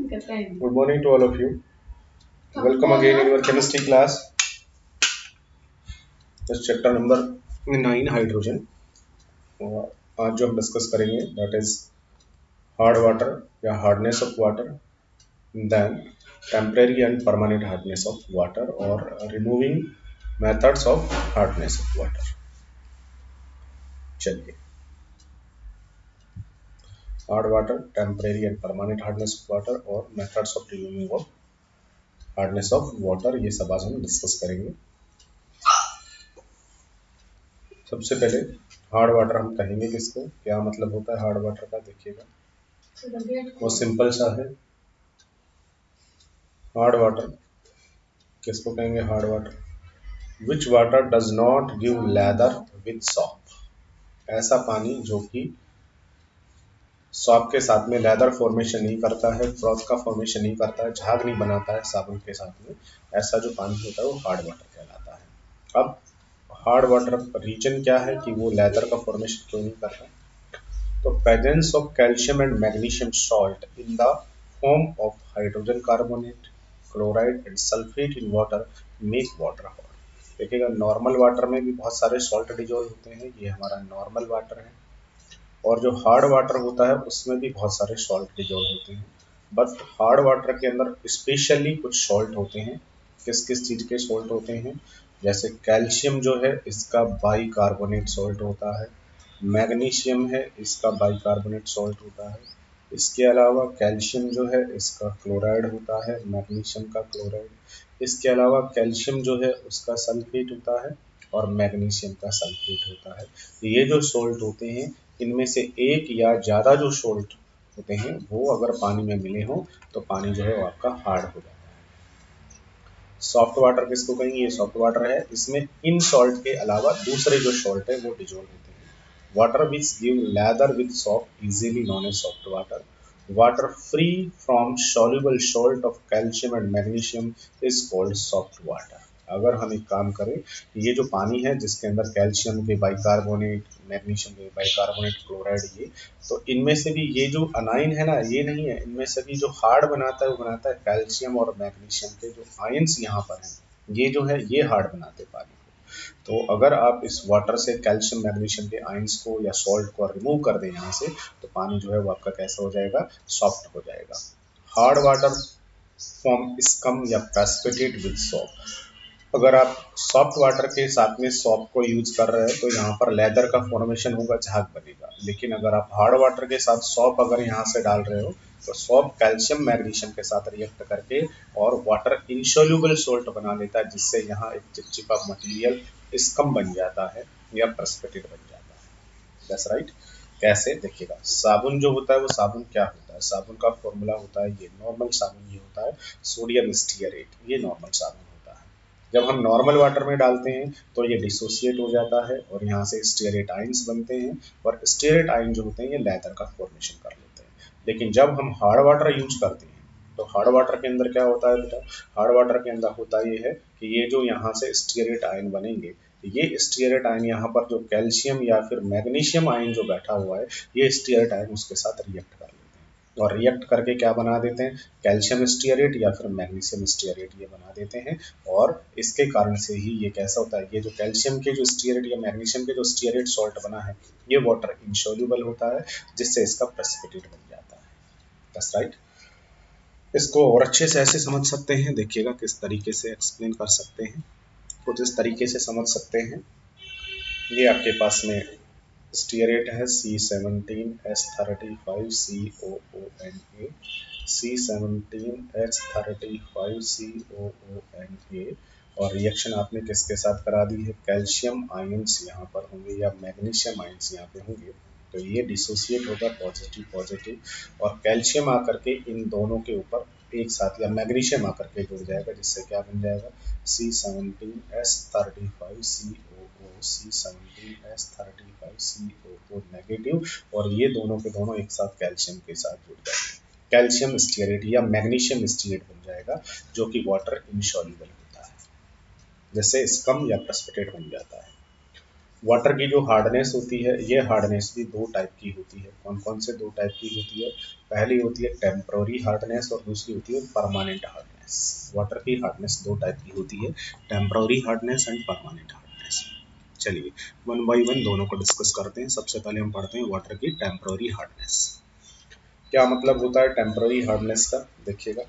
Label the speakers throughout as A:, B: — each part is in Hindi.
A: Good morning to all of you. Welcome again in your chemistry class. This chapter number 9 hydrogen. आज जो हम डिस्कस करेंगे दैट इज हार्ड वाटर या hardness of water, then temporary and permanent hardness of water और removing methods of hardness of water. चलिए, hard water, temporary and permanent hardness of water और methods of removing of hardness of water, ये सब आज हम डिस्कस करेंगे। सबसे पहले हार्ड वाटर हम कहेंगे किसको, क्या मतलब होता है हार्ड वाटर का, देखिएगा वो सिंपल सा है। हार्ड वाटर किसको कहेंगे, hard water which water does not give lather with shop, ऐसा पानी जो कि सॉप के साथ में लेदर फॉर्मेशन नहीं करता है, फ्रॉथ का फॉर्मेशन नहीं करता है, झाग नहीं बनाता है साबुन के साथ में, ऐसा जो पानी होता है वो हार्ड वाटर कहलाता है। अब हार्ड वाटर रीजन क्या है कि वो लेदर का फॉर्मेशन क्यों नहीं करता, तो presence of calcium and magnesium salt in the form of hydrogen carbonate, chloride and sulphate in water make water hard. देखिएगा नॉर्मल वाटर में भी बहुत सारे सॉल्ट डिजोल्व होते हैं, ये हमारा नॉर्मल वाटर है, और जो हार्ड वाटर होता है उसमें भी बहुत सारे सॉल्ट डिजोल्व होते हैं। बट हार्ड वाटर के अंदर स्पेशली कुछ सॉल्ट होते हैं। किस किस चीज़ के सॉल्ट होते हैं, जैसे कैल्शियम जो है इसका बाइकार्बोनेट सॉल्ट होता है, मैग्नीशियम है इसका बाइकार्बोनेट सॉल्ट होता है, इसके अलावा कैल्शियम जो है इसका क्लोराइड होता है, मैग्नीशियम का क्लोराइड, इसके अलावा कैल्शियम जो है उसका सल्फेट होता है और मैग्नीशियम का सल्फेट होता है। ये जो सॉल्ट होते हैं इनमें से एक या ज़्यादा जो सॉल्ट होते हैं वो अगर पानी में मिले हों तो पानी जो है वो आपका हार्ड हो जाता है। सॉफ्ट वाटर किसको कहेंगे, ये सॉफ्ट वाटर है, इसमें इन सॉल्ट के अलावा दूसरे जो सॉल्ट है वो डिजोल्व होते हैं। Water which give lather with soft easily known as soft water, water free from soluble salt of calcium and magnesium is called soft water। अगर हम एक काम करें, ये जो पानी है जिसके अंदर कैल्शियम के बाइकार्बोनेट, मैग्नीशियम के बाइकार्बोनेट, क्लोराइड, ये तो इनमें से भी ये जो अनाइन है ना, ये नहीं है, इनमें से भी जो हार्ड बनाता है वो बनाता है कैल्शियम और मैग्नीशियम के जो आयंस यहाँ पर हैं, ये जो है ये हार्ड बनाते हैं पानी को। तो अगर आप इस वाटर से कैल्शियम मैग्नीशियम के आयंस को या सॉल्ट को रिमूव कर दें यहाँ से, तो पानी जो है वो आपका कैसा हो जाएगा, सॉफ्ट हो जाएगा। हार्ड वाटर फॉर्म स्कम या प्रेसिपिटेट विद सॉल्ट। अगर आप सॉफ्ट वाटर के साथ में सॉप को यूज कर रहे हैं तो यहाँ पर लेदर का फॉर्मेशन होगा, झाग बनेगा। लेकिन अगर आप हार्ड वाटर के साथ सॉप अगर यहाँ से डाल रहे हो तो सॉप कैल्शियम मैग्नीशियम के साथ रिएक्ट करके और वाटर इनसोल्यूबल सोल्ट बना लेता है, जिससे यहाँ एक चिपचिपा मटेरियल स्कम बन जाता है या प्रेसिपिटेट बन जाता है। That's right. कैसे, देखिएगा साबुन जो होता है वो साबुन क्या होता है, साबुन का फॉर्मूला होता है, ये नॉर्मल साबुन ये होता है सोडियम स्टीयरेट, ये नॉर्मल साबुन होता है। जब हम नॉर्मल वाटर में डालते हैं तो ये डिसोसिएट हो जाता है और यहाँ से स्टीयरेट आयंस बनते हैं, और स्टीयरेट आयन जो होते हैं ये लेदर का फॉर्मेशन कर लेते हैं। लेकिन जब हम हार्ड वाटर यूज करते हैं तो हार्ड वाटर के अंदर क्या होता है बेटा, हार्ड वाटर के अंदर होता ये है कि ये जो यहाँ से स्टीयरेट आयन बनेंगे, ये स्टीयरेट आयन यहाँ पर जो कैल्शियम या फिर मैग्नीशियम आयन जो बैठा हुआ है, ये स्टीयरेट आयन उसके साथ रिएक्ट कर लेते हैं और रिएक्ट करके क्या बना देते हैं, कैल्शियम स्टीयरेट या फिर मैग्नीशियम स्टीयरेट ये बना देते हैं। और इसके कारण से ही ये कैसा होता है, ये जो कैल्शियम के जो स्टीयरेट या मैग्नीशियम के जो स्टीयरेट सॉल्ट बना है ये वाटर इनसोल्यूबल होता है, जिससे इसका प्रेसिपिटेट बन जाता है। That's right. इसको और अच्छे से ऐसे समझ सकते हैं, देखिएगा किस तरीके से एक्सप्लेन कर सकते हैं, कुछ इस तरीके से समझ सकते हैं। ये आपके पास में स्टीयरेट है C17H35COONA, C17H35COONA, और रिएक्शन आपने किसके साथ करा दी है, कैल्शियम आयंस यहाँ पर होंगे या मैग्नीशियम आयंस यहाँ पे होंगे, तो ये डिसोसिएट होगा पॉजिटिव पॉजिटिव, और कैल्शियम आकर के इन दोनों के ऊपर एक साथ या मैग्नीशियम आकर के जुड़ जाएगा, जिससे क्या बन जाएगा, C17H35COO नेगेटिव, और ये दोनों के दोनों एक साथ कैल्शियम के साथ जुड़ जाएंगे, कैल्शियम स्टीयरेट या मैग्नीशियम स्टीयरेट बन जाएगा, जो कि वाटर इनसॉल्युबल होता है, जैसे स्कम या प्रेसिपिटेट बन जाता है। वाटर की जो हार्डनेस होती है, ये हार्डनेस भी दो टाइप की होती है। कौन कौन से दो टाइप की होती है? पहली होती है टेम्पररी हार्डनेस और दूसरी होती है परमानेंट हार्डनेस। वाटर की हार्डनेस दो टाइप की होती है, temporary hardness and permanent hardness. चलिए वन बाई वन दोनों को डिस्कस करते हैं। सबसे पहले हम पढ़ते हैं वाटर की टेम्पररी हार्डनेस। क्या मतलब होता है टेम्पररी हार्डनेस का? देखिएगा,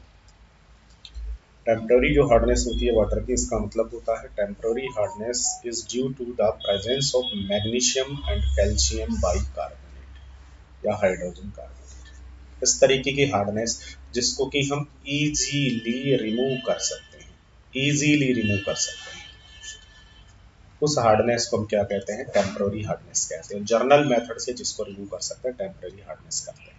A: टेम्पररी जो हार्डनेस होती है वाटर की, इसका मतलब होता है temporary hardness is due to the presence of magnesium and calcium bicarbonate या हाइड्रोजन कार्बोनेट। इस तरीके की हार्डनेस जिसको कि हम इजीली रिमूव कर सकते हैं, इजीली रिमूव कर सकते हैं, उस हार्डनेस को हम क्या कहते हैं? टेम्पररी हार्डनेस कहते हैं। जर्नल मेथड से जिसको रिमूव कर सकते हैं टेम्पररी हार्डनेस कहते हैं।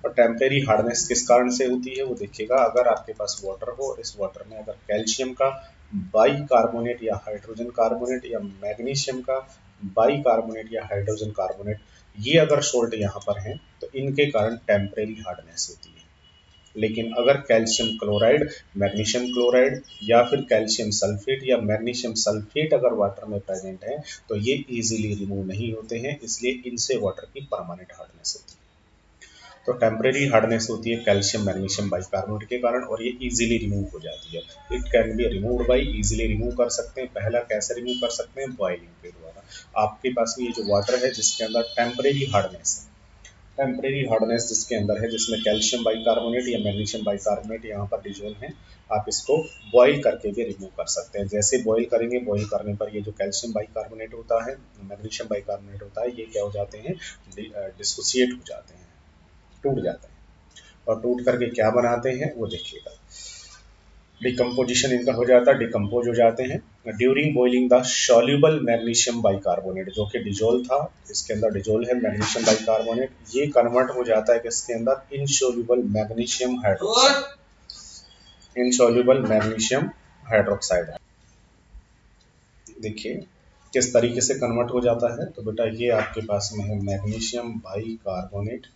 A: और टेम्परेरी हार्डनेस किस कारण से होती है वो देखिएगा। अगर आपके पास वाटर हो, इस वाटर में अगर कैल्शियम का बाई कार्बोनेट या हाइड्रोजन कार्बोनेट या मैग्नीशियम का बाई कार्बोनेट या हाइड्रोजन कार्बोनेट, ये अगर सोल्ट यहाँ पर हैं तो इनके कारण टेम्परेरी हार्डनेस होती है। लेकिन अगर कैल्शियम क्लोराइड, मैग्नीशियम क्लोराइड या फिर कैल्शियम सल्फेट या मैग्नीशियम सल्फेट अगर वाटर में प्रेजेंट है तो ये इजीली रिमूव नहीं होते हैं, इसलिए इनसे वाटर की परमानेंट हार्डनेस होती है। तो टेम्परेरी हार्डनेस होती है कैल्शियम मैग्नीशियम बाइकार्बोनेट के कारण, और ये इजीली रिमूव हो जाती है। It can be remove by, easily remove कर सकते हैं। पहला कैसे रिमूव कर सकते हैं? बॉइलिंग के द्वारा। आपके पास ये जो वाटर है जिसके अंदर टेम्परेरी हार्डनेस है, टेम्परेरी हार्डनेस जिसके अंदर है, जिसमें कैल्शियम बाइकार्बोनेट या मैग्नीशियम बाइकार्बोनेट यहाँ पर डिजोल्व है, आप इसको बॉईल करके भी रिमूव कर सकते हैं। जैसे बॉईल करेंगे, बॉईल करने पर ये जो कैल्शियम बाइकार्बोनेट होता है, मैग्नीशियम बाइकार्बोनेट होता है, ये क्या हो जाते हैं? डिसोसिएट हो जाते हैं, टूट जाते हैं। और टूट करके क्या बनाते हैं वो देखिएगा, डिकम्पोजिशन इनका हो जाता है, डिकम्पोज हो जाते हैं। During boiling the soluble magnesium bicarbonate, जो कि डिजोल्व था, इसके अंदर डिजोल्व है मैग्नीशियम बाइकार्बोनेट, ये कन्वर्ट हो जाता है किसके अंदर? Insoluble magnesium hydroxide, insoluble magnesium hydroxide. देखिए किस तरीके से कन्वर्ट हो जाता है। तो बेटा ये आपके पास में है मैग्नीशियम बाइकार्बोनेट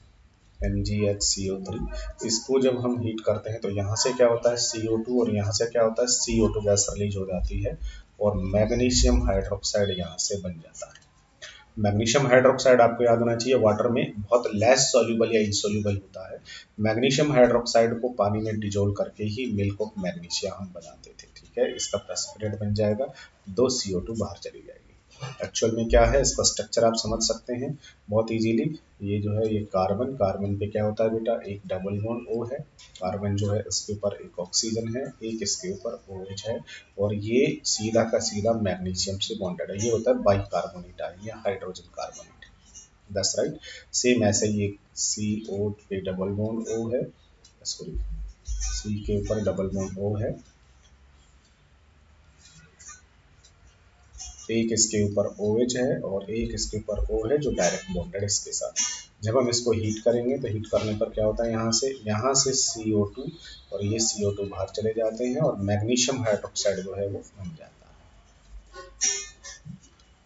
A: MgHCO3। इसको जब हम हीट करते हैं तो यहाँ से क्या होता है? CO2, और यहाँ से क्या होता है? CO2 गैस रिलीज हो जाती है और मैग्नीशियम हाइड्रोक्साइड यहाँ से बन जाता है। मैग्नीशियम हाइड्रोक्साइड आपको याद होना चाहिए वाटर में बहुत लेस सॉल्युबल या इनसॉल्युबल होता है। मैग्नीशियम हाइड्रोक्साइड को पानी में डिजोल्व करके ही मिल्क ऑफ मैग्नीशिया हम बनाते थे, ठीक है। इसका प्रेसिपिटेट बन जाएगा, 2 CO2 बाहर चली जाएगी। एक्चुअल में क्या है इसका स्ट्रक्चर आप समझ सकते हैं बहुत इजीली। ये जो है, ये कार्बन, कार्बन पे क्या होता है बेटा? एक डबल बॉन्ड O है, कार्बन जो है इसके ऊपर एक ऑक्सीजन है, एक इसके ऊपर OH है, और ये सीधा का सीधा मैग्नीशियम से बॉन्डेड है। ये होता है बाइकार्बोनेट आयन या hydrogen carbonate. That's right. Same ऐसे ही एक CO पे डबल बॉन्ड O है, सॉरी C के ऊपर डबल बॉन्ड O है, एक इसके ऊपर OH है और एक इसके ऊपर O है जो डायरेक्ट बॉन्डेड इसके साथ। जब हम इसको हीट करेंगे तो हीट करने पर क्या होता है? यहाँ से CO2 और ये CO2 बाहर चले जाते हैं और मैग्नीशियम हाइड्रोक्साइड जो है वो बन जाता है।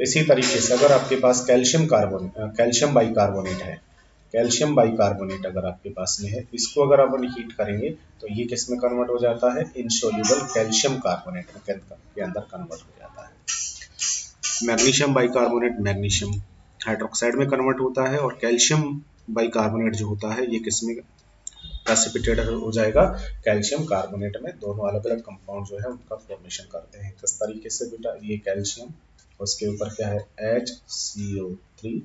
A: इसी तरीके से अगर आपके पास कैल्शियम बाइकार्बोनेट है, कैल्शियम बाइकार्बोनेट अगर आपके पास में है, इसको अगर अपन हीट करेंगे तो ये किस में कन्वर्ट हो जाता है? इनसॉल्युबल कैल्शियम कार्बोनेट के अंदर कन्वर्ट हो जाता है। मैग्नीशियम बाइकार्बोनेट मैग्नीशियम हाइड्रोक्साइड में कन्वर्ट होता है, और कैल्शियम बाइकार्बोनेट जो होता है ये किस में प्रेसिपिटेट हो जाएगा? कैल्शियम कार्बोनेट में। दोनों अलग अलग कंपाउंड जो है उनका फॉर्मेशन करते हैं। किस तरीके से बेटा? ये कैल्शियम, उसके ऊपर क्या है? HCO3,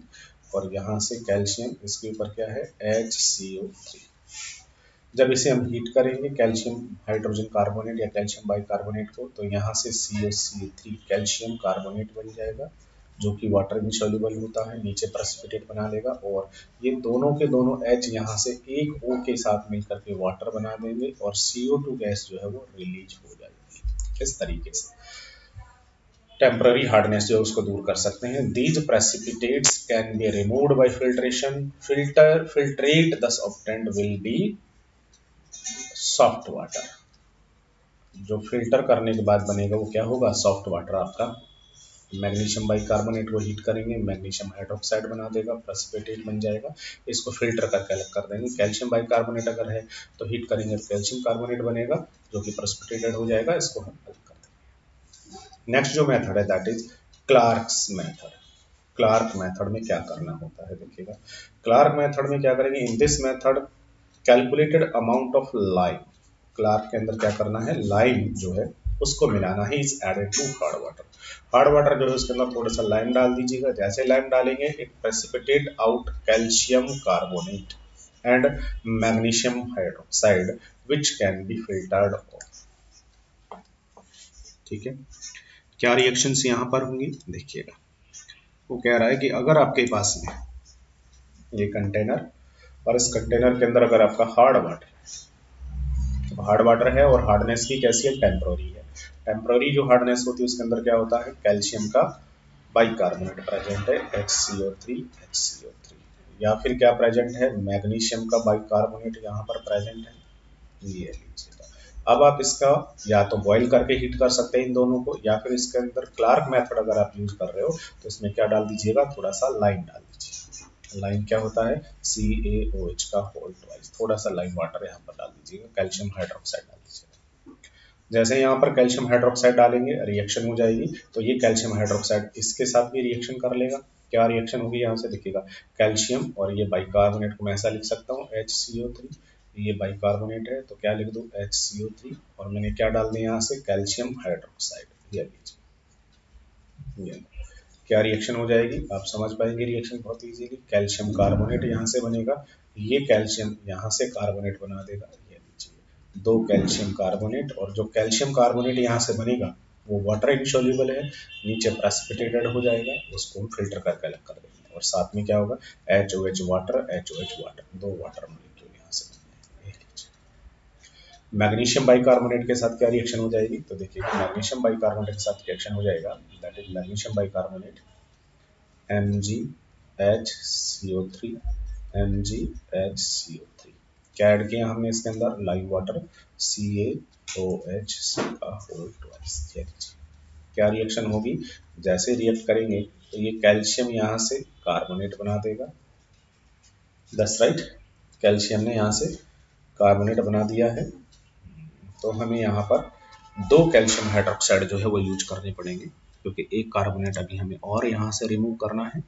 A: और यहाँ से कैल्शियम, इसके ऊपर क्या है? HCO3। जब इसे हम हीट करेंगे कैल्शियम हाइड्रोजन कार्बोनेट या कैल्शियम बाइकार्बोनेट को, तो यहाँ से COCl3 कैल्शियम कार्बोनेट बन जाएगा, जो कि वाटर में सॉल्युबल होता है, नीचे प्रेसिपिटेट बना लेगा, और ये दोनों के दोनों H यहाँ से एक O के साथ मिलकर के वाटर बना देंगे और CO2 गैस जो है वो रिलीज हो जाएगी। इस तरीके से टेम्पररी हार्डनेस जो है उसको दूर कर सकते हैं। These precipitates can be removed by filtration, filtrate thus obtained will be soft water. जो फिल्टर करने के बाद बनेगा वो क्या होगा? सॉफ्ट वाटर आपका। मैग्नीशियम बाइकार्बोनेट को हीट करेंगे, मैग्नीशियम हाइड्रोक्साइड बना देगा, प्रेसिपिटेट बन जाएगा, इसको फिल्टर करके अलग कर देंगे। कैल्शियम बाइकार्बोनेट अगर है तो हीट करेंगे तो कैल्शियम कार्बोनेट बनेगा, जो कि प्रेसिपिटेटेड हो जाएगा, इसको हम अलग कर देंगे। नेक्स्ट जो मेथड है that is Clark's method. Clark method में क्या करना होता है, देखिएगा क्लार्क मेथड में क्या करेंगे, in this method calculated amount of lime, Clark के अंदर क्या करना है, लाइम जो है उसको मिलाना है, is added to hard water, hard water जो है उसके अंदर थोड़ा सा लाइम डाल दीजिएगा, जैसे लाइम डालेंगे it precipitate out calcium carbonate and magnesium hydroxide which can be filtered of. ठीक है, क्या रिएक्शंस यहाँ पर होंगी, देखिएगा वो कह रहा है कि अगर आपके पास में ये कंटेनर और इस कंटेनर के अंदर अगर आपका हार्ड वाटर है और हार्डनेस की कैसी है, टेम्पररी है, टेम्पररी जो हार्डनेस होती है उसके अंदर क्या होता है, कैल्शियम का बाइकार्बोनेट प्रेजेंट है HCO3 या फिर क्या प्रेजेंट है, मैग्नीशियम का बाइकार्बोनेट यहाँ पर प्रेजेंट है, ये लीजिएगा। अब आप इसका या तो बॉईल करके हीट कर सकते हैं इन दोनों को, या फिर इसके अंदर क्लार्क मेथड अगर आप यूज कर रहे हो तो इसमें क्या डाल दीजिएगा, थोड़ा सा लाइम डाल दीजिए, लाइम क्या होता है, CaOH का होल ट्वाइस, थोड़ा सा लाइम वाटर यहाँ पर डाल दीजिएगा, कैल्शियम हाइड्रोक्साइड डाल दीजिएगा। जैसे यहाँ पर कैल्शियम हाइड्रोक्साइड डालेंगे रिएक्शन हो जाएगी, तो ये कैल्शियम हाइड्रोक्साइड इसके साथ भी रिएक्शन कर लेगा, क्या रिएक्शन होगी यहाँ से देखिएगा, कैल्शियम और ये बाइकार्बोनेट को मैं ऐसा लिख सकता हूँ HCO3, ये बाइकार्बोनेट है तो क्या लिख दूँ HCO3 और मैंने क्या डाल दिया यहाँ से, कैल्शियम हाइड्रोक्साइड, ये लीजिए, ये क्या रिएक्शन हो जाएगी, आप समझ पाएंगे रिएक्शन बहुत इजीली, कैल्शियम कार्बोनेट यहाँ से बनेगा, ये कैल्शियम यहाँ से कार्बोनेट बना देगा, ये लीजिए दो कैल्शियम कार्बोनेट, और जो कैल्शियम कार्बोनेट यहाँ से बनेगा वो वाटर इनसॉल्युबल है, नीचे प्रेसिपिटेटेड हो जाएगा, उसको हम फिल्टर करके अलग कर देंगे, और साथ में क्या होगा, HOH वाटर, दो वाटर मॉलिक्यूल यहाँ से बन जाएंगे। मैग्नीशियम बाइकार्बोनेट के साथ क्या रिएक्शन हो जाएगी, तो देखिए मैग्नीशियम बाइकार्बोनेट के साथ रिएक्शन हो जाएगा, that is magnesium bicarbonate MgHCO3 MgHCO3 क्या ऐड किया हमने इसके अंदर, लाइम वाटर CaOH का होल ट्वाइस, क्या रिएक्शन होगी, जैसे रिएक्ट करेंगे तो ये कैल्शियम यहाँ से कार्बोनेट बना देगा, दैट्स राइट, कैल्शियम ने यहाँ से कार्बोनेट बना दिया है, तो हमें यहाँ पर दो कैल्शियम हाइड्रोक्साइड जो है वो यूज करने पड़ेंगे, क्योंकि एक कार्बोनेट अभी हमें और यहाँ से रिमूव करना है,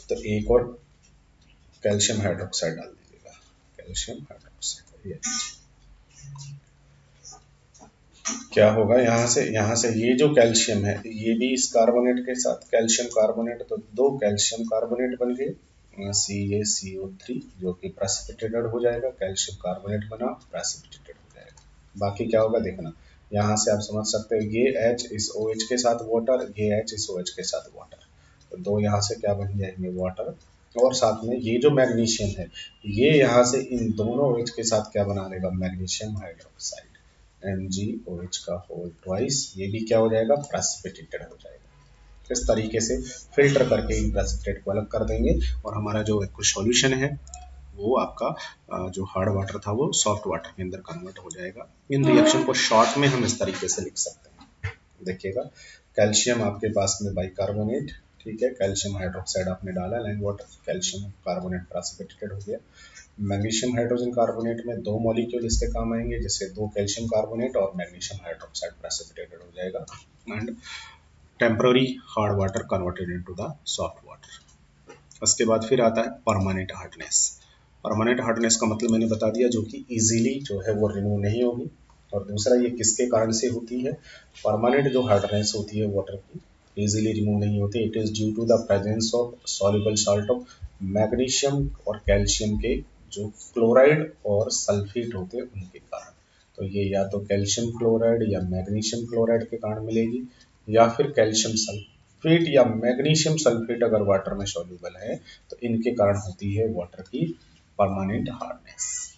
A: तो एक और कैल्शियम हाइड्रोक्साइड डाल दीजिएगा, कैल्शियम हाइड्रोक्साइड, ये क्या होगा, यहाँ से ये जो कैल्शियम है ये भी इस कार्बोनेट के साथ कैल्शियम कार्बोनेट, तो दो कैल्शियम कार्बोनेट बन गए, CaCO3 जो कि प्रेसिपिटेटेड हो जाएगा, कैल्शियम कार्बोनेट बना प्रेसिपिटेटेड हो जाएगा, बाकी क्या होगा देखना, यहाँ से आप समझ सकते हो ये H इस OH के साथ वाटर, ये H इस OH के साथ वाटर, तो दो यहाँ से क्या बन जाएंगे, वाटर, और साथ में ये जो मैग्नीशियम है ये यहाँ से इन दोनों OH के साथ क्या बना लेगा, मैग्नीशियम हाइड्रोक्साइड MgOH का होल ट्वाइस, ये भी क्या हो जाएगा, प्रेसिपिटेटेड हो जाएगा। इस तरीके से फिल्टर करके इन प्रेसिपिटेट को अलग कर देंगे, और हमारा जो एक सॉल्यूशन है वो आपका जो हार्ड वाटर था वो सॉफ्ट वाटर के अंदर कन्वर्ट हो जाएगा। इन रिएक्शन को शॉर्ट में हम इस तरीके से लिख सकते हैं, देखिएगा कैल्शियम आपके पास में बाइकार्बोनेट, ठीक है, कैल्शियम हाइड्रोक्साइड आपने डाला lime water, calcium carbonate precipitated हो गया, मैग्नीशियम हाइड्रोजन कार्बोनेट में दो मॉलिक्यूल इसके काम आएंगे, जैसे दो कैल्शियम कार्बोनेट और मैग्नीशियम हाइड्रोक्साइड प्रेसिपिटेटेड हो जाएगा, and temporary hard water converted into the soft water. उसके बाद फिर आता है परमानेंट हार्डनेस, परमानेंट हार्डनेस का मतलब मैंने बता दिया, जो कि इजीली जो है वो रिमूव नहीं होगी, और दूसरा ये किसके कारण से होती है, परमानेंट जो हार्डनेस होती है वाटर की इजीली रिमूव नहीं होती, it is due to the presence of soluble salt of magnesium और कैल्शियम के जो क्लोराइड और सल्फेट होते हैं उनके कारण, तो ये या तो कैल्शियम क्लोराइड या मैग्नीशियम क्लोराइड के कारण मिलेगी, या फिर कैल्शियम सल्फेट या मैग्नीशियम सल्फेट अगर वाटर में सॉल्युबल है तो इनके कारण होती है वाटर की permanent hardness.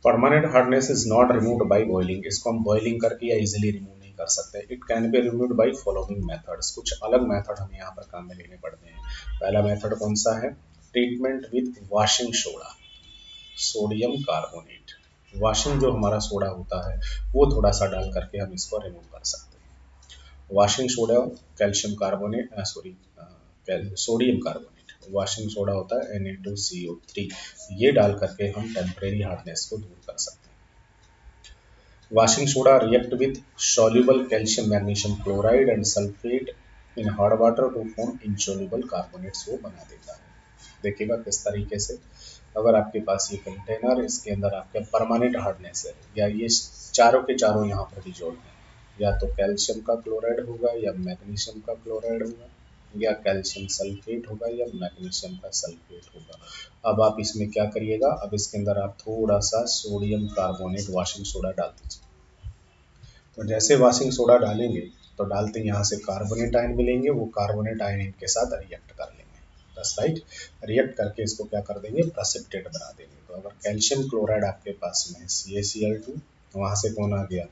A: Permanent hardness is not removed by boiling, इसको हम बॉइलिंग करके या इजीली रिमूव नहीं कर सकते, it can be removed by following methods, कुछ अलग मेथड हमें यहाँ पर काम में लेने पड़ते हैं। पहला मेथड कौन सा है, treatment with washing soda, sodium carbonate, washing जो हमारा सोडा होता है वो थोड़ा सा डाल करके हम इसको रिमूव कर सकते हैं। Washing soda calcium carbonate sodium carbonate, washing soda होता है Na2CO3, ये डाल करके हम टेम्परेरी हार्डनेस को दूर कर सकते हैं। Washing soda react with soluble calcium magnesium chloride and sulfate in hard water to form insoluble carbonates वो बना देता है। देखिएगा किस तरीके से, अगर आपके पास ये कंटेनर, इसके अंदर आपका परमानेंट हार्डनेस है, या ये चारों के चारों यहाँ पर डिजोल्व है, या तो कैल्शियम का क्लोराइड होगा, या मैग्नीशियम का क्लोराइड होगा, या कैल्शियम सल्फेट होगा, या मैग्नीशियम का सल्फेट होगा। अब आप इसमें क्या करिएगा, अब इसके अंदर आप थोड़ा सा सोडियम कार्बोनेट वॉशिंग सोडा डाल दीजिए। तो जैसे वॉशिंग सोडा डालेंगे तो डालते यहाँ से कार्बोनेट आयन मिलेंगे, वो कार्बोनेट आयन इनके साथ रिएक्ट कर लेंगे, बस राइट। रिएक्ट करके इसको क्या कर देंगे, प्रेसिपिटेट बना देंगे। तो अगर कैल्शियम क्लोराइड आपके पास में CaCl2, वहाँ से कौन आ गया,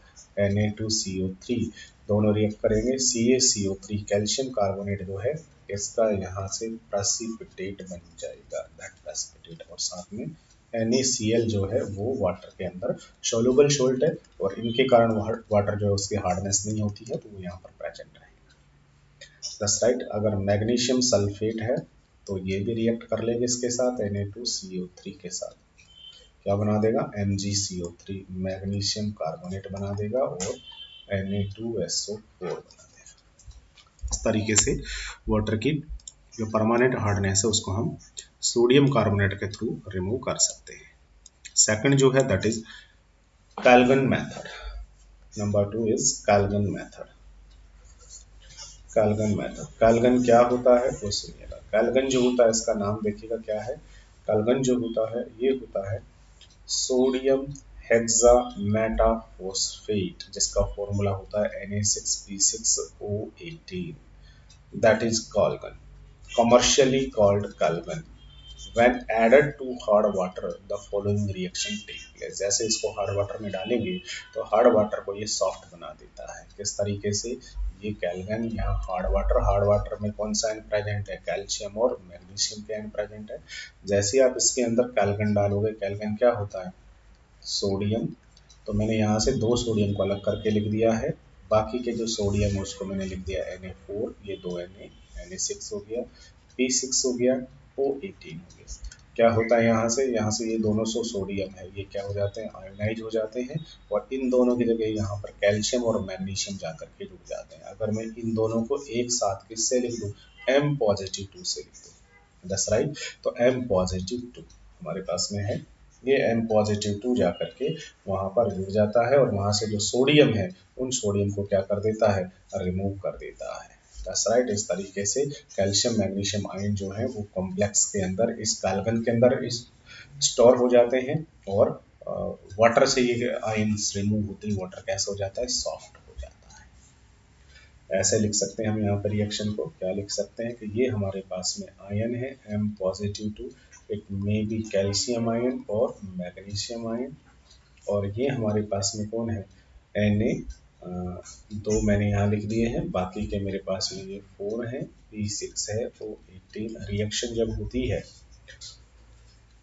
A: Na2CO3, दोनों रिएक्ट करेंगे, CaCO3 कैल्शियम कार्बोनेट जो है इसका यहाँ से प्रेसिपिटेट बन जाएगा, दैट प्रेसिपिटेट, और साथ में NaCl जो है वो वाटर के अंदर सोल्यूबल सोल्ट है, और इनके कारण वाटर जो है उसकी हार्डनेस नहीं होती है, तो वो यहाँ पर प्रेजेंट रहेगा। दस राइट। अगर मैग्नीशियम सल्फेट है तो ये भी रिएक्ट कर लेंगे इसके साथ Na2CO3 के साथ, क्या बना देगा, MgCO3, मैग्नीशियम कार्बोनेट बना देगा, और Na2SO4 बना देगा। इस तरीके से वाटर की जो परमानेंट हार्डनेस है उसको हम सोडियम कार्बोनेट के थ्रू रिमूव कर सकते हैं। सेकंड जो है that is Calgon method. Number 2 is Calgon method. Calgon method, Calgon क्या होता है वो सुनिएगा। कैल्गन जो होता है इसका नाम देखिएगा क्या है। कैल्गन जो होता है ये होता है सोडियम हेक्सा मेटाफॉस्फेट, जिसका फॉर्मूला होता है Na6P6O18, that is Calgon, commercially called calgon। When added to hard water, the following reaction take place। जैसे इसको हार्ड वाटर में डालेंगे तो हार्ड वाटर को ये सॉफ्ट बना देता है। किस तरीके से, ये कैल्गन यहाँ हार्ड वाटर में कौन सा आयन प्रेजेंट है, कैल्शियम और मैग्नीशियम के आयन प्रेजेंट है। जैसे ही आप इसके अंदर कैल्गन डालोगे, कैल्गन क्या होता है, सोडियम, तो मैंने यहाँ से 2 सोडियम को अलग करके लिख दिया है, बाकी के जो सोडियम है उसको मैंने लिख दिया Na4, ये 2 Na6 हो गया, P6 हो गया, O18 हो गया। क्या होता है यहाँ से ये दोनों सोडियम है, ये क्या हो जाते हैं, आयोनाइज हो जाते हैं, और इन दोनों की जगह यहाँ पर कैल्शियम और मैग्नीशियम जाकर के जुड़ जाते हैं। अगर मैं इन दोनों को एक साथ किससे लिख दूँ, M+2 से लिख दूँ, दस राइट। तो M+2 हमारे पास में है, ये M+2 जा करके वहाँ पर जुड़ जाता है, और वहाँ से जो सोडियम है उन सोडियम को क्या कर देता है, रिमूव कर देता है, दैट्स राइट। इस तरीके से कैल्शियम मैग्नीशियम आयन जो है वो कॉम्प्लेक्स के अंदर, इस कैल्गन के अंदर इस स्टोर हो जाते हैं, और वाटर से ये आयन्स रिमूव होते ही वाटर कैसा हो जाता है, सॉफ्ट हो जाता है। ऐसे लिख सकते हैं हम यहाँ पर रिएक्शन को, क्या लिख सकते हैं कि ये हमारे पास में आयन है M+2, it may be calcium ion और मैग्नीशियम आयन, और ये हमारे पास में कौन है, Na2 मैंने यहाँ लिख दिए हैं, बाकी के मेरे पास में ये 4 है, P6 है, O18। रिएक्शन जब होती है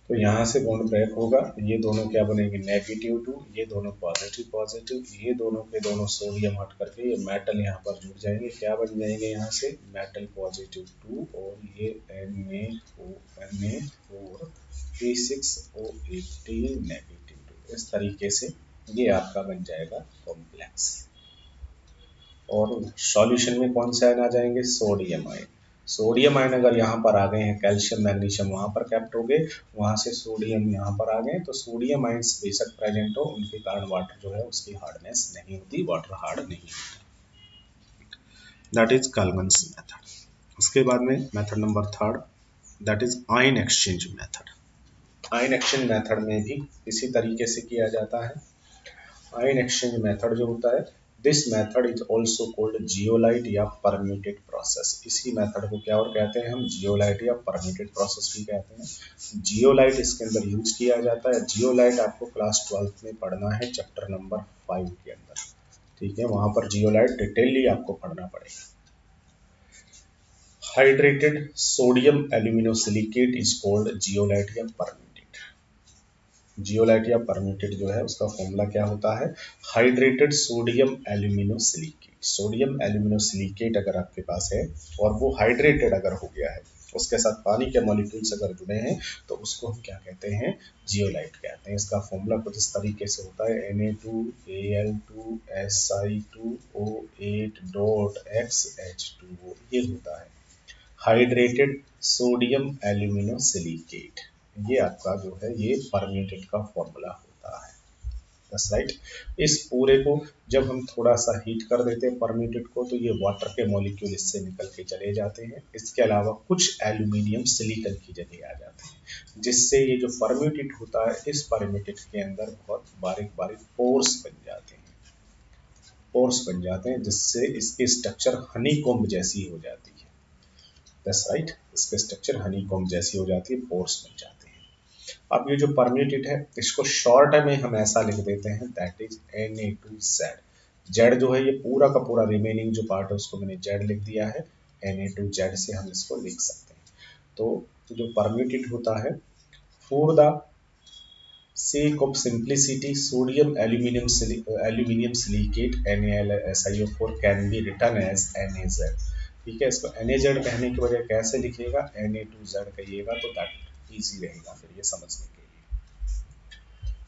A: तो यहाँ से बॉन्ड ब्रेक होगा, ये दोनों क्या बनेंगे, -2, ये दोनों पॉजिटिव, ये दोनों के दोनों सोडियम हट करके ये मेटल यहाँ पर जुड़ जाएंगे, क्या बन जाएंगे यहाँ से, मेटल +2, और ये Na4 P6O18 -2। इस तरीके से ये आपका बन जाएगा कॉम्प्लेक्स, और सॉल्यूशन में कौन से आयन आ जाएंगे, सोडियम आयन। सोडियम आयन अगर यहाँ पर आ गए हैं, कैल्शियम मैग्नीशियम वहाँ पर कैप्ट हो गए, वहाँ से सोडियम यहाँ पर आ गए, तो सोडियम आयन्स बेशक प्रेजेंट हो, उनके कारण वाटर जो है उसकी हार्डनेस नहीं होती, वाटर हार्ड नहीं होता, दैट इज कैल्गन्स मेथड। उसके बाद में method number 3 that is ion exchange method. Ion exchange method में भी इसी तरीके से किया जाता है। आयन एक्सचेंज मेथड जो होता है, this method is also called zeolite या परम्यूटेड प्रोसेस। इसी मेथड को क्या और कहते हैं हम, जियोलाइट या परम्यूटेड प्रोसेस भी कहते हैं। जियोलाइट इसके अंदर यूज किया जाता है। जियोलाइट आपको क्लास 12 में पढ़ना है, चैप्टर नंबर 5 के अंदर, ठीक है, वहां पर जियोलाइट डिटेलली आपको पढ़ना पड़ेगा। Hydrated sodium aluminosilicate is called zeolite या परम्यूटेड। जियोलाइट या परम्यूटेड जो है उसका फॉर्मूला क्या होता है, hydrated sodium aluminosilicate. Sodium aluminosilicate अगर आपके पास है और वो हाइड्रेटेड अगर हो गया है उसके साथ पानी के मॉलिक्यूल्स अगर जुड़े हैं तो उसको हम क्या कहते हैं, जियोलाइट कहते हैं। इसका फॉर्मूला कुछ इस तरीके से होता है Na2Al2SI2O8.XH2O, ये होता है हाइड्रेटेड सोडियम एल्यूमिनो सिलिकेट। ये आपका जो है ये परम्यूटेट का फॉर्मूला होता है। That's right. इस पूरे को जब हम थोड़ा सा हीट कर देते हैं परम्यूटेट को, तो ये वाटर के मॉलिक्यूल इससे निकल के चले जाते हैं। इसके अलावा कुछ एल्यूमिनियम सिलिकन की जगह आ जाते हैं, जिससे ये जो परम्यूटेट होता है, इस परम्यूटेट के अंदर बहुत बारीक बारीक पोर्स बन जाते हैं। पोर्स बन जाते हैं जिससे इसकी स्ट्रक्चर हनीकॉम्ब जैसी हो जाती है। That's right. इसके स्ट्रक्चर हनीकॉम्ब जैसी हो जाती है, पोर्स बन जाते हैं। अब ये जो परम्यूटेट है, इसको शॉर्ट में हम ऐसा लिख देते हैं, दैट इज Na2Z। जेड जो है ये पूरा का पूरा रिमेनिंग जो पार्ट है उसको मैंने जेड लिख दिया है, Na2Z से हम इसको लिख सकते हैं। तो जो परम्यूटेट होता है, for the sake of simplicity, sodium aluminum silicate NaSiO4 can be written as NaZ। ठीक है, इसको NaZ कहने की वजह कैसे लिखिएगा, Na2Z कहिएगा तो दैट इजी रहेगा फिर ये समझने के लिए।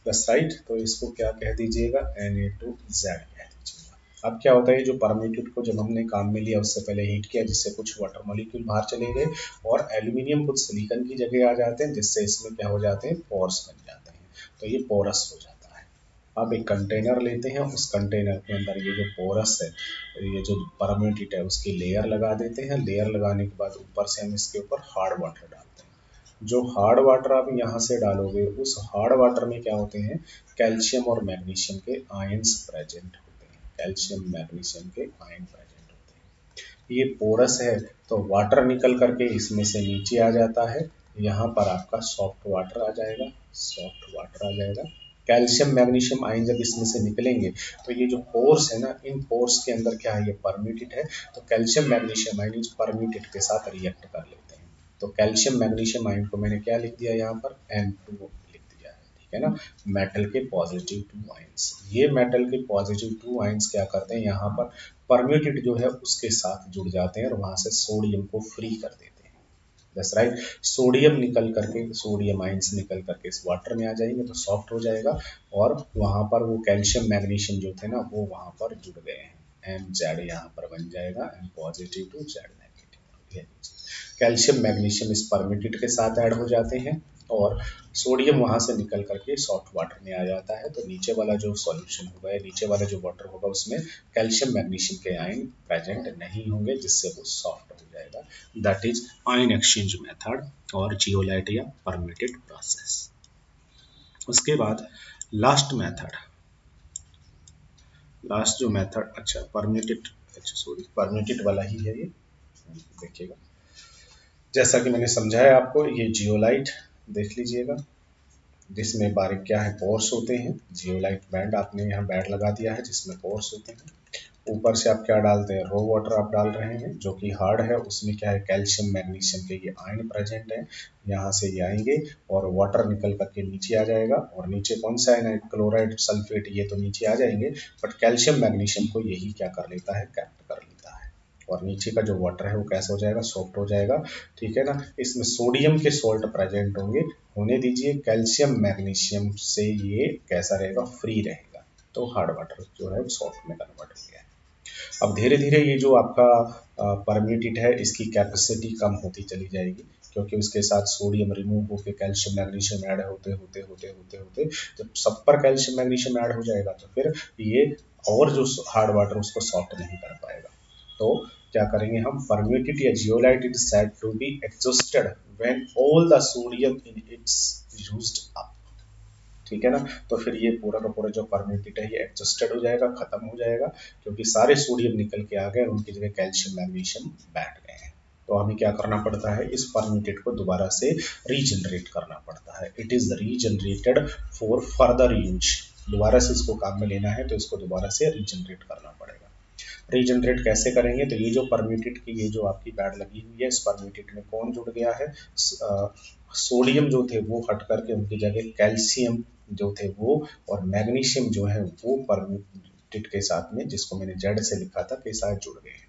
A: बस राइट, तो इसको क्या कह दीजिएगा, Na2Z कह दीजिएगा। अब क्या होता है, जो परम्यूटेट को जब हमने काम में लिया उससे पहले हीट किया, जिससे कुछ वाटर मॉलिक्यूल बाहर चले गए और एल्यूमिनियम कुछ सिलिकॉन की जगह आ जाते हैं, जिससे इसमें क्या हो जाते हैं, पोर्स बन जाते हैं। तो ये पोरस हो जाता है। अब एक कंटेनर लेते हैं, उस कंटेनर के अंदर ये जो पोरस है, ये जो परम्यूटेट है, उसकी लेयर लगा देते हैं। लेयर लगाने के बाद ऊपर से हम इसके ऊपर हार्ड वाटर डालते हैं। जो हार्ड वाटर आप यहाँ से डालोगे, उस हार्ड वाटर में क्या होते हैं, कैल्शियम और मैग्नीशियम के आयंस प्रेजेंट होते हैं। कैल्शियम मैग्नीशियम के आयन प्रेजेंट होते हैं। ये पोरस है तो वाटर निकल करके इसमें से नीचे आ जाता है। यहाँ पर आपका सॉफ्ट वाटर आ जाएगा, सॉफ्ट वाटर आ जाएगा। कैल्शियम मैग्नीशियम आयन जब इसमें से निकलेंगे तो ये जो पोर्स है ना, इन पोर्स के अंदर क्या है, ये परम्यूटेट है, तो कैल्शियम मैग्नीशियम आयन इस परम्यूटेट के साथ रिएक्ट कर लेते हैं। तो कैल्शियम मैग्नीशियम आयन को मैंने क्या लिख दिया यहाँ पर, N2 लिख दिया है। ठीक है ना, मेटल के पॉजिटिव 2 आयंस। ये मेटल के पॉजिटिव 2 आयंस क्या करते हैं, यहाँ पर परम्यूटेट जो है उसके साथ जुड़ जाते हैं और वहां से सोडियम को फ्री कर देते हैं। That's right. सोडियम निकल करके, सोडियम आयंस निकल करके इस वाटर में आ जाएंगे तो सॉफ्ट हो जाएगा, और वहां पर वो कैल्शियम मैग्नीशियम जो थे ना, वो वहां पर जुड़ गए हैं। Mz यहाँ पर बन जाएगा, M positive two Z negative. Calcium magnesium इस परम्यूटेट के साथ ऐड हो जाते हैं और सोडियम वहां से निकल करके सॉफ्ट वाटर में आ जाता है। तो नीचे वाला जो सॉल्यूशन होगा या नीचे वाला जो वाटर होगा उसमें कैल्शियम मैग्नीशियम के आयन प्रेजेंट नहीं होंगे, जिससे वो सॉफ्ट हो जाएगा। That is ion exchange method और जियोलाइट या परम्यूटेट प्रोसेस। उसके बाद लास्ट मेथड, लास्ट जो मेथड, अच्छा परम्यूटेट, अच्छा सॉरी परम्यूटेट वाला ही है ये, देखिएगा जैसा कि मैंने समझाया आपको, ये जियोलाइट देख लीजिएगा, जिसमें बारीक क्या है, पोर्स होते हैं। जियोलाइट बैंड आपने यहाँ बैंड लगा दिया है जिसमें पोर्स होते हैं। ऊपर से आप क्या डालते हैं, रो वाटर आप डाल रहे हैं जो कि हार्ड है, उसमें क्या है, कैल्शियम मैग्नीशियम के ये आयन प्रेजेंट है। यहाँ से ये आएंगे और वाटर निकल करके नीचे आ जाएगा, और नीचे कौन सा आयन है, क्लोराइड सल्फेट, ये तो नीचे आ जाएंगे, बट कैल्शियम मैग्नीशियम को यही क्या कर लेता है, कैप्ट कर लेता है, और नीचे का जो वाटर है वो कैसा हो जाएगा, सॉफ्ट हो जाएगा। ठीक है ना, इसमें सोडियम के सॉल्ट प्रेजेंट होंगे, होने दीजिए। कैल्शियम मैग्नीशियम से ये कैसा रहेगा, फ्री रहेगा, तो हार्ड वाटर जो है सॉफ्ट में कन्वर्ट हो गया है। अब धीरे धीरे ये जो आपका परम्यूटेट है, इसकी कैपेसिटी कम होती चली जाएगी, क्योंकि उसके साथ सोडियम रिमूव होकर कैल्शियम मैग्नीशियम ऐड होते होते होते होते होते जब सब पर कैल्शियम मैग्नीशियम ऐड हो जाएगा तो फिर ये और जो हार्ड वाटर उसको सॉफ्ट नहीं कर पाएगा। तो क्या करेंगे हम, परम्यूटेट या zeolite is said to be exhausted when all the sodium in it's used up. ठीक है ना, तो फिर ये पूरा का पूरा जो परम्यूटेट है ये एडजस्टेड हो जाएगा, खत्म हो जाएगा, क्योंकि सारे सोडियम निकल के आ गए और उनकी जगह कैल्शियम मैग्नीशियम बैठ गए हैं। तो हमें क्या करना पड़ता है, इस परम्यूटेट को दोबारा से रीजनरेट करना पड़ता है। It is regenerated for further use. दोबारा से इसको काम में लेना है तो इसको दोबारा से रीजनरेट करना पड़ेगा। रीजनरेट कैसे करेंगे, तो ये जो परम्यूटेट की ये जो आपकी पैड लगी हुई है, इस परम्यूटेट में कौन जुड़ गया है, सोडियम जो थे वो हट करके उनकी जगह कैल्शियम जो थे वो, और मैग्नीशियम जो है वो परम्यूटेट के साथ में, जिसको मैंने जेड से लिखा था, के साथ जुड़ गए हैं।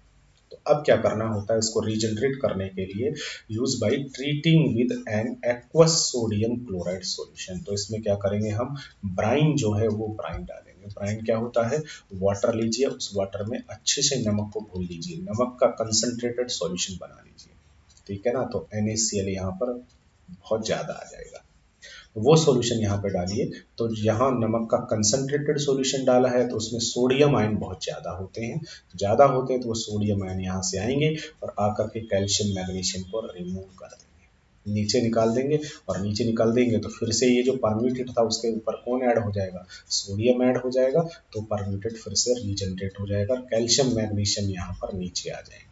A: तो अब क्या करना होता है, इसको रीजनरेट करने के लिए use by treating with an aqueous sodium chloride solution. तो इसमें क्या करेंगे हम, ब्राइन जो है वो ब्राइन डालेंगे। ब्राइन क्या होता है, वाटर लीजिए, उस वाटर में अच्छे से नमक को घोल लीजिए, नमक का कंसंट्रेटेड सॉल्यूशन बना लीजिए, ठीक है ना। तो NaCl यहाँ पर बहुत ज़्यादा आ जाएगा, वो सॉल्यूशन यहाँ पे डालिए। तो यहाँ नमक का कंसंट्रेटेड सॉल्यूशन डाला है तो उसमें सोडियम आयन बहुत ज़्यादा होते हैं, ज़्यादा होते हैं तो वो सोडियम आयन यहाँ से आएंगे और आकर के कैल्शियम मैग्नीशियम को रिमूव कर देंगे, नीचे निकाल देंगे। और नीचे निकाल देंगे तो फिर से ये जो परम्यूटेट था उसके ऊपर कौन ऐड हो जाएगा, सोडियम ऐड हो जाएगा। तो परम्यूटेट फिर से रीजनरेट हो जाएगा, कैल्शियम मैग्नीशियम यहाँ पर नीचे आ जाएंगे।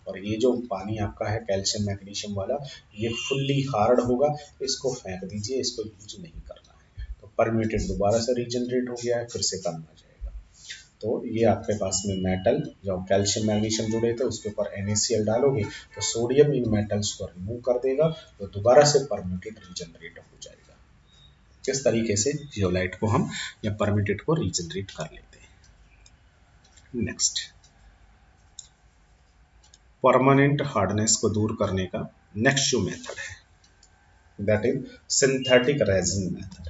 A: और ये जो पानी आपका है कैल्शियम मैग्नीशियम वाला, ये फुल्ली हार्ड होगा, इसको फेंक दीजिए, इसको यूज नहीं करना है। तो परम्यूटेट दोबारा से रीजनरेट हो गया है, फिर से कम आ जाएगा। तो ये आपके पास में मेटल जो कैल्शियम मैग्नीशियम जुड़े थे उसके ऊपर NaCl डालोगे तो सोडियम इन मेटल्स को रिमूव कर देगा, तो दोबारा से परम्यूटेट रीजनरेट हो जाएगा। इस तरीके से जियोलाइट को हम या परम्यूटेट को रीजनरेट कर लेते हैं। नेक्स्ट, परमानेंट हार्डनेस को दूर करने का नेक्स्ट जो मेथड है that is synthetic resin method.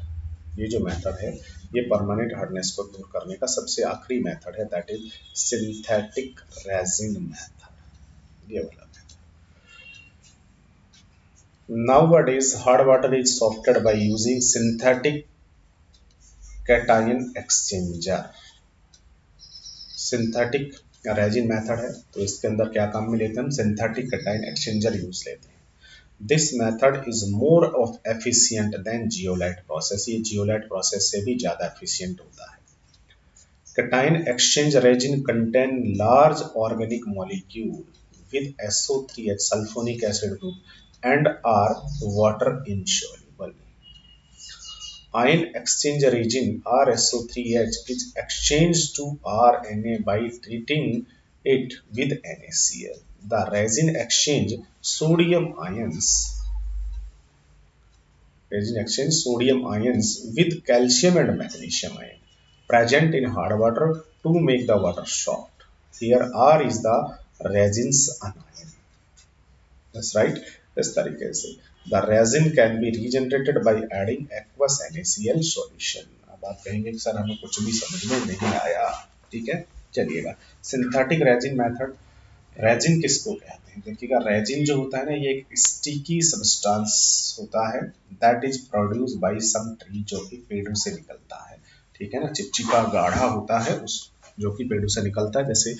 A: ये जो मेथड है ये परमानेंट हार्डनेस को दूर करने का सबसे आखिरी मेथड है, that is synthetic resin method, ये वाला method. Nowadays hard water is softened by using synthetic cation exchanger। Synthetic resin method है तो इसके अंदर क्या काम में लेते हैं हम, सिंथेटिक कैटायन एक्सचेंजर यूज लेते हैं। This method is more of efficient than zeolite process. ये जियोलाइट प्रोसेस से भी ज़्यादा एफिशिएंट होता है। Cation exchange resin contain large organic molecule with SO3H sulphonic acid group and are water insoluble। Ion exchange reagent RSO3H is exchanged to RNA by treating it with NaCl. The resin exchange sodium ions with calcium and magnesium ion present in hard water to make the water soft. Here R is the resin's anion. That's right. इस तरीके से the resin can be regenerated by adding aqueous NaCl solution. अब आप कहेंगे कि सर हमें कुछ भी समझ में नहीं आया, ठीक है, चलिएगा। सिंथेटिक रेजिन मेथड, रेजिन किसको कहते हैं, देखिएगा रेजिन जो होता है ना ये एक स्टिकी सब्सटेंस होता है that is produce by some tree, जो कि पेड़ों से निकलता है, ठीक है ना। चिपचिपा गाढ़ा होता है उस जो कि पेड़ों से निकलता है, जैसे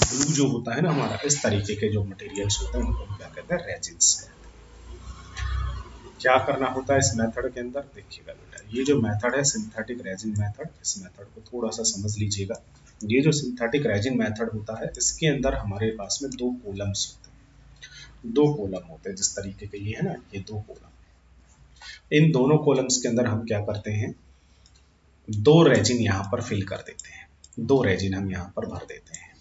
A: ग्लू जो होता है ना हमारा, इस तरीके के जो मटेरियल्स होते हैं उनको हम क्या कहते हैं, रेजिन्स कहते हैं। क्या करना होता है इस मेथड के अंदर, देखिएगा बेटा ये जो मेथड है सिंथेटिक रेजिन मेथड, इस मेथड को थोड़ा सा समझ लीजिएगा। ये जो सिंथेटिक रेजिन मेथड होता है इसके अंदर हमारे पास में दो कॉलम्स होते हैं, दो कॉलम होते हैं जिस तरीके के ये है ना, ये दो कॉलम। इन दोनों कॉलम्स के अंदर हम क्या करते हैं, दो रेजिन यहाँ पर फिल कर देते हैं, दो रेजिन हम यहाँ पर भर देते हैं।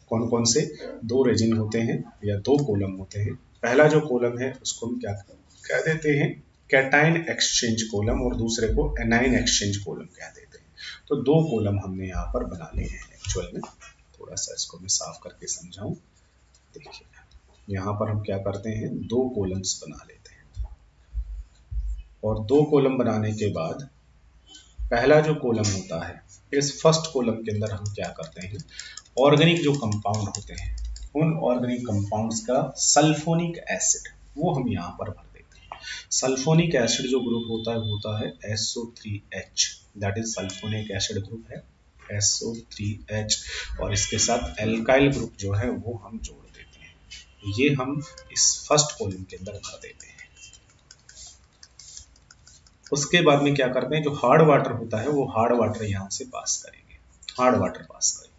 A: कौन कौन से दो रेजिन होते हैं या दो कॉलम होते हैं। पहला जो कॉलम है उसको हम क्या कह देते हैं, कैटायन एक्सचेंज कॉलम, और दूसरे को एनायन एक्सचेंज कॉलम कह देते हैं। तो दो कॉलम हमने यहाँ पर बना लिए हैं एक्चुअल में। थोड़ा सा इसको मैं साफ करके समझाऊं, देखिए यहाँ पर हम क्या करते हैं, दो कॉलम्स बना लेते हैं। और दो कॉलम बनाने के बाद पहला जो कॉलम होता है, इस फर्स्ट कॉलम के अंदर हम क्या करते हैं, ऑर्गेनिक जो कंपाउंड होते हैं उन ऑर्गेनिक कंपाउंड्स का सल्फोनिक एसिड वो हम यहाँ पर भर देते हैं। सल्फोनिक एसिड जो ग्रुप होता है SO3H, that is sulphonic acid group है SO3H, और इसके साथ एल्काइल ग्रुप जो है वो हम जोड़ देते हैं। ये हम इस फर्स्ट कॉलम के अंदर भर देते हैं। उसके बाद में क्या करते हैं, जो हार्ड वाटर होता है वो हार्ड वाटर यहाँ से पास करेंगे, हार्ड वाटर पास करेंगे।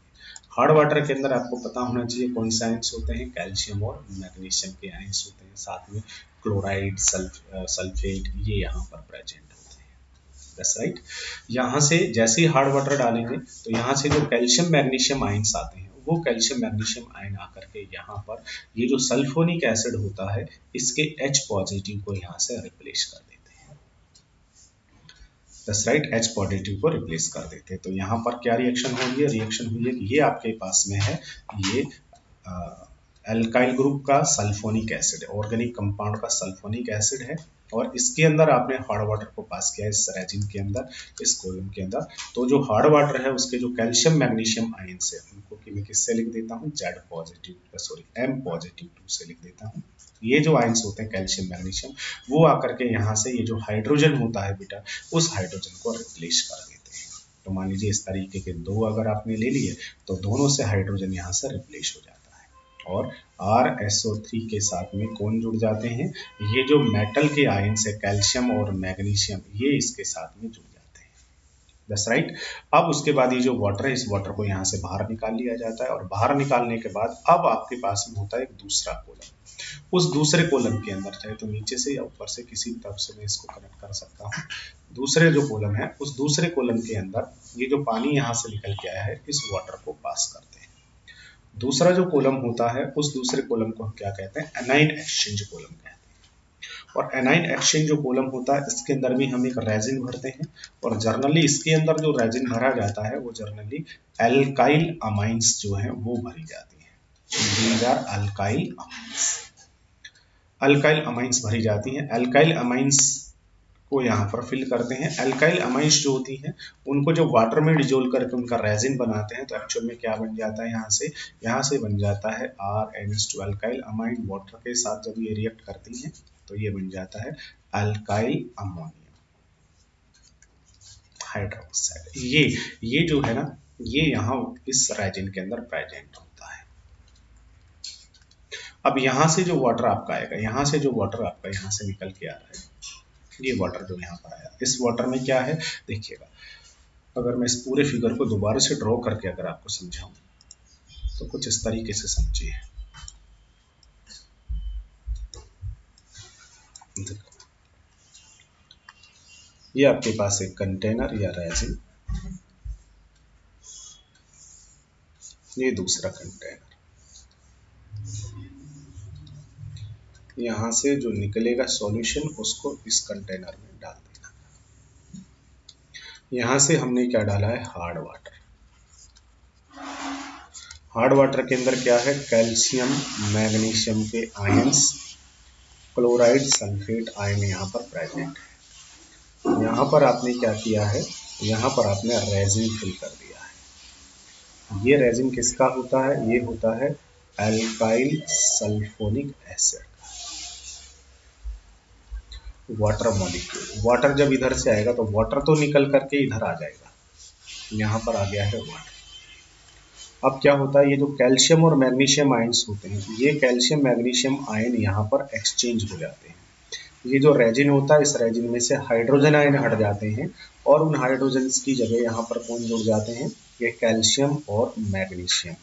A: हार्ड वाटर के अंदर आपको पता होना चाहिए कौन से आयंस होते हैं, कैल्शियम और मैग्नीशियम के आयंस होते हैं, साथ में क्लोराइड सल्फेट ये यहाँ पर प्रेजेंट होते हैं। That's right. यहाँ से जैसे ही हार्ड वाटर डालेंगे तो यहाँ से जो कैल्शियम मैग्नीशियम आयंस आते हैं वो कैल्शियम मैग्नीशियम आयन आकर के यहाँ पर ये जो सल्फोनिक एसिड होता है इसके H पॉजिटिव को यहाँ से रिप्लेस कर देते हैं। राइट, H पॉजिटिव को रिप्लेस कर देते हैं। तो यहाँ पर क्या रिएक्शन हो रही है, रिएक्शन हुई है कि ये आपके पास में है, ये एल्काइल ग्रुप का सल्फोनिक एसिड है, ऑर्गेनिक कंपाउंड का सल्फोनिक एसिड है, और इसके अंदर आपने हार्ड वाटर को पास किया है इस रेजिन के अंदर, इस कॉलम के अंदर। तो जो हार्ड वाटर है उसके जो कैल्शियम मैग्नीशियम आयंस है उनको कि मैं किससे लिख देता हूँ, Z positive sorry M positive 2 से लिख देता हूँ। ये जो आयंस होते हैं कैल्शियम मैग्नीशियम, वो आकर के यहाँ से ये जो हाइड्रोजन होता है बेटा, उस हाइड्रोजन को रिप्लेस कर देते हैं। तो मान लीजिए इस तरीके के दो अगर आपने ले लिए तो दोनों से हाइड्रोजन यहाँ से रिप्लेस हो जाता है, और RSO3 के साथ में कौन जुड़ जाते हैं, ये जो मेटल के आयंस है कैल्शियम और मैग्नीशियम, ये इसके साथ में जुड़ जाते हैं। That's right. अब उसके बाद ये जो वाटर है, इस वाटर को यहाँ से बाहर निकाल लिया जाता है, और बाहर निकालने के बाद अब आपके पास में होता है एक दूसरा कॉलम। उस दूसरे कॉलम के अंदर चाहे तो नीचे से या ऊपर से किसी भी तरफ से मैं इसको कनेक्ट कर सकता हूँ। दूसरे जो कॉलम है, उस दूसरे कॉलम के अंदर ये जो पानी यहाँ से निकल के आया है, इस वाटर को पास करते हैं। दूसरा जो कॉलम होता है, उस दूसरे कॉलम को हम क्या कहते हैं, एनाइन एक्सचेंज कॉलम कहते हैं। और एनाइन एक्सचेंज जो कॉलम होता है, इसके अंदर भी हम एक रेजिन भरते हैं, और जर्नली इसके अंदर जो रेजिन भरा जाता है वो जर्नली एल्काइल अमाइंस जो है वो भरी जाती है। These are alkyl amines, alkyl amines भरी जाती हैं। अल्काइल अमाइंस को यहाँ पर फिल करते हैं। अल्काइल अमाइंस जो होती हैं उनको जब वाटर में डिजोल्व करके उनका रेजिन बनाते हैं तो एक्चुअल में क्या बन जाता है, यहाँ से बन जाता है RNH2 अल्काइल अमाइन। वाटर के साथ जब ये रिएक्ट करती हैं तो ये बन जाता है अल्काइल अमोनियम हाइड्रोक्साइड। ये जो है ना, ये यहाँ इस रेजिन के अंदर प्रेजेंट होता है। अब यहाँ से जो वाटर आपका आएगा, यहाँ से जो वाटर आपका यहाँ से निकल के आ रहा है, ये वाटर जो यहाँ पर आया, इस वाटर में क्या है देखिएगा। अगर मैं इस पूरे फिगर को दोबारा से ड्रॉ करके अगर आपको समझाऊं तो कुछ इस तरीके से समझिए। देखो, ये आपके पास एक कंटेनर या रेजिन, ये दूसरा कंटेनर, यहाँ से जो निकलेगा सॉल्यूशन उसको इस कंटेनर में डाल देना। यहाँ से हमने क्या डाला है, हार्ड वाटर। हार्ड वाटर के अंदर क्या है, कैल्शियम मैग्नीशियम के आयंस, क्लोराइड सल्फेट आयन यहाँ पर प्रेजेंट है। यहाँ पर आपने क्या किया है, यहाँ पर आपने रेजिन फिल कर दिया है। ये रेजिन किसका होता है, ये होता है alkyl sulphonic acid, water molecule. Water जब इधर से आएगा तो वाटर तो निकल करके इधर आ जाएगा, यहाँ पर आ गया है वाटर। अब क्या होता है, ये जो कैल्शियम और मैग्नीशियम आयंस होते हैं, ये कैल्शियम मैग्नीशियम आयन यहाँ पर एक्सचेंज हो जाते हैं। ये जो रेजिन होता है, इस रेजिन में से हाइड्रोजन आयन हट जाते हैं, और उन हाइड्रोजन की जगह यहाँ पर कौन जुड़ जाते हैं, ये कैल्शियम और मैग्नीशियम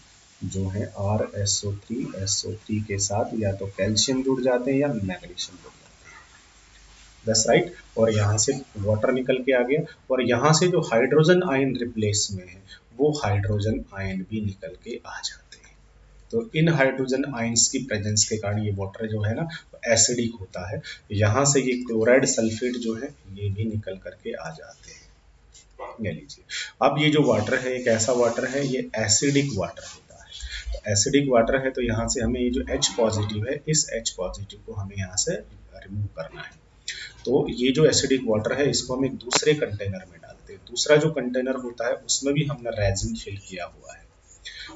A: जो है RSO3 के साथ या तो कैल्शियम जुड़ जाते हैं या मैग्नीशियम जुड़ जाते हैं। That's right. और यहाँ से वाटर निकल के आ गया, और यहाँ से जो हाइड्रोजन आयन रिप्लेस में है वो हाइड्रोजन आयन भी निकल के आ जाते हैं। तो इन हाइड्रोजन आयंस की प्रेजेंस के कारण ये वाटर जो है ना एसिडिक होता है। यहाँ से ये क्लोराइड सल्फेट जो है ये भी निकल करके आ जाते हैं। ले लीजिए, अब ये जो वाटर है एक ऐसा वाटर है, ये एसिडिक वाटर होता है। तो एसिडिक वाटर है तो यहाँ से हमें ये जो H पॉजिटिव है, इस H पॉजिटिव को हमें यहाँ से रिमूव करना है। तो ये जो एसिडिक वाटर है इसको हम एक दूसरे कंटेनर में डालते हैं। दूसरा जो कंटेनर होता है उसमें भी हमने रेजिन फिल किया हुआ है,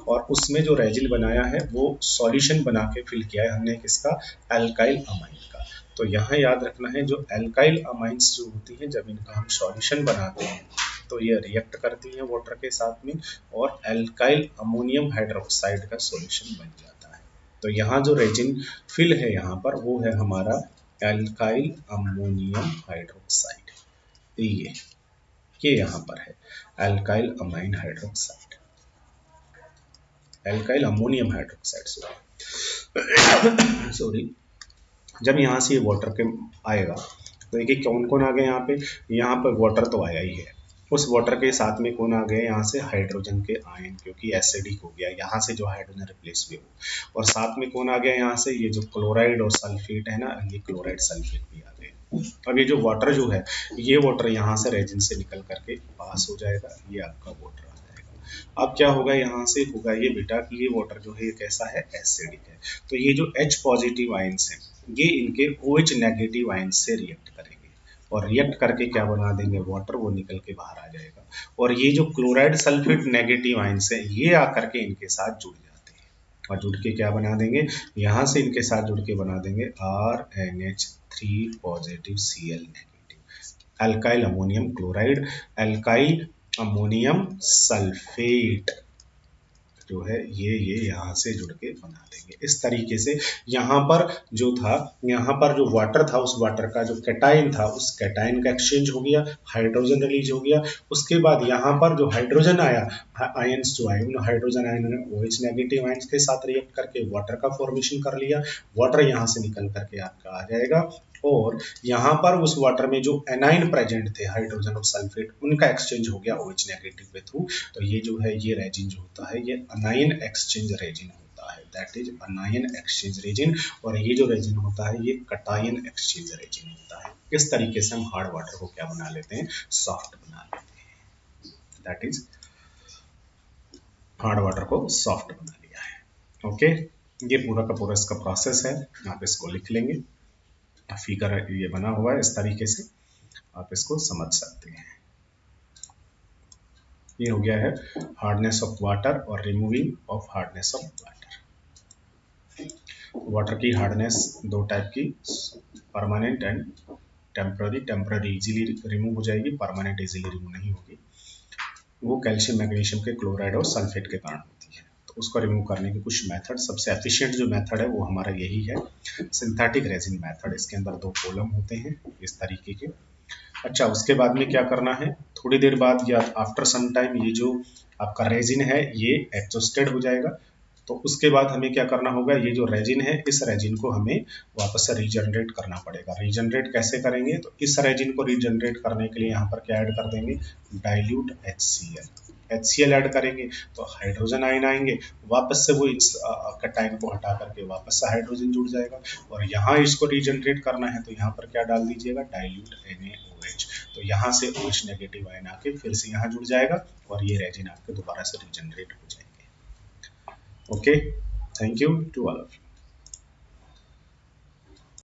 A: और उसमें जो रेजिन बनाया है वो सॉल्यूशन बना के फिल किया है हमने किसका, एल्काइल अमाइन का। तो यहाँ याद रखना है, जो एल्काइल अमाइंस जो होती हैं जब इनका हम सॉल्यूशन बनाते हैं तो ये रिएक्ट करती हैं वाटर के साथ में, और एल्काइल अमोनियम हाइड्रोक्साइड का सॉल्यूशन बन जाता है। तो यहाँ जो रेजिन फिल है यहाँ पर वो है हमारा एल्काइल अमोनियम हाइड्रोक्साइड। ये यहाँ पर है alkyl amine hydroxide, alkyl ammonium hydroxide sorry. जब यहाँ से ये वाटर के आएगा तो देखिए कौन कौन आ गए यहाँ पे, यहाँ पर वाटर तो आया ही है, उस वाटर के साथ में कौन आ गए, यहाँ से हाइड्रोजन के आयन, क्योंकि एसिडिक हो गया, यहाँ से जो हाइड्रोजन रिप्लेस भी हो। और साथ में कौन आ गया यहाँ से, ये जो क्लोराइड और सल्फेट है ना, ये क्लोराइड सल्फेट भी आ गए। अब ये जो वाटर जो है, ये वाटर यहाँ से रेजिन से निकल करके पास हो जाएगा, ये आपका वाटर आ जाएगा। अब क्या होगा, यहाँ से होगा ये बेटा कि ये वाटर जो है ये कैसा है, एसिडिक है। तो ये जो H पॉजिटिव आयंस है ये इनके OH नेगेटिव आयंस से रिएक्ट करेंगे और रिएक्ट करके क्या बना देंगे, वाटर, वो निकल के बाहर आ जाएगा। और ये जो क्लोराइड सल्फेट नेगेटिव आयंस है ये आकर के इनके साथ जुड़ जाते हैं और जुड़ के क्या बना देंगे, यहाँ से इनके साथ जुड़ के बना देंगे RNH3 positive Cl negative, alkyl ammonium chloride, alkyl ammonium sulphate जो है ये यहाँ से जुड़ के बना देंगे। इस तरीके से यहाँ पर जो था, यहाँ पर जो वाटर था उस वाटर का जो कैटाइन था उस कैटाइन का एक्सचेंज हो गया, हाइड्रोजन रिलीज हो गया। उसके बाद यहाँ पर जो हाइड्रोजन आया, आयंस जो आए उन हाइड्रोजन आयन ने OH नेगेटिव आयंस के साथ रिएक्ट करके वाटर का फॉर्मेशन कर लिया। वाटर यहाँ से निकल करके आपका आ जाएगा और यहाँ पर उस वाटर में जो एनाइन प्रेजेंट थे, हाइड्रोजन और सल्फेट, उनका एक्सचेंज हो गया OH नेगेटिव के थ्रू। तो ये जो है ये रेजिन जो होता है ये अनायन एक्सचेंज रेजिन होता है, दैट इज अनायन एक्सचेंज रेजिन। और ये जो रेजिन होता है ये कटायन एक्सचेंज रेजिन होता है। इस तरीके से हम हार्ड वाटर को क्या बना लेते हैं, सॉफ्ट बना लेते हैं, दैट इज हार्ड वाटर को सॉफ्ट बना लिया है। ओके, ये पूरा का पूरा इसका प्रोसेस है, आप इसको लिख लेंगे। फिगर ये बना हुआ है, इस तरीके से आप इसको समझ सकते हैं। ये हो गया है हार्डनेस ऑफ वाटर और removing of hardness of water. Water की हार्डनेस दो टाइप की, permanent and temporary. Temporary easily remove हो जाएगी, परमानेंट इजीली रिमूव नहीं होगी। वो कैल्शियम मैग्नीशियम के क्लोराइड और सल्फेट के कारण होती है। तो उसको रिमूव करने के कुछ मेथड, सबसे एफिशिएंट जो मेथड है वो हमारा यही है, सिंथेटिक रेजिन मेथड। इसके अंदर दो कॉलम होते हैं इस तरीके के। अच्छा, उसके बाद में क्या करना है, थोड़ी देर बाद या आफ्टर सम टाइम ये जो आपका रेजिन है ये एग्जॉस्टेड हो जाएगा। तो उसके बाद हमें क्या करना होगा, ये जो रेजिन है इस रेजिन को हमें वापस से रीजनरेट करना पड़ेगा। रीजनरेट कैसे करेंगे, तो इस रेजिन को रीजनरेट करने के लिए यहाँ पर क्या ऐड कर देंगे, डाइल्यूट HCl ऐड करेंगे तो हाइड्रोजन आयन आएंगे, वापस से वो इस कैटायन को हटा करके वापस से हाइड्रोजन जुड़ जाएगा। और यहाँ इसको रीजनरेट करना है तो यहाँ पर क्या डाल दीजिएगा, डाइल्यूट NaOH। तो यहाँ से OH नेगेटिव आयन आके फिर से यहाँ जुड़ जाएगा और ये रेजिन आपके दोबारा से रीजनरेट हो जाएंगे। Okay, thank you to all of you.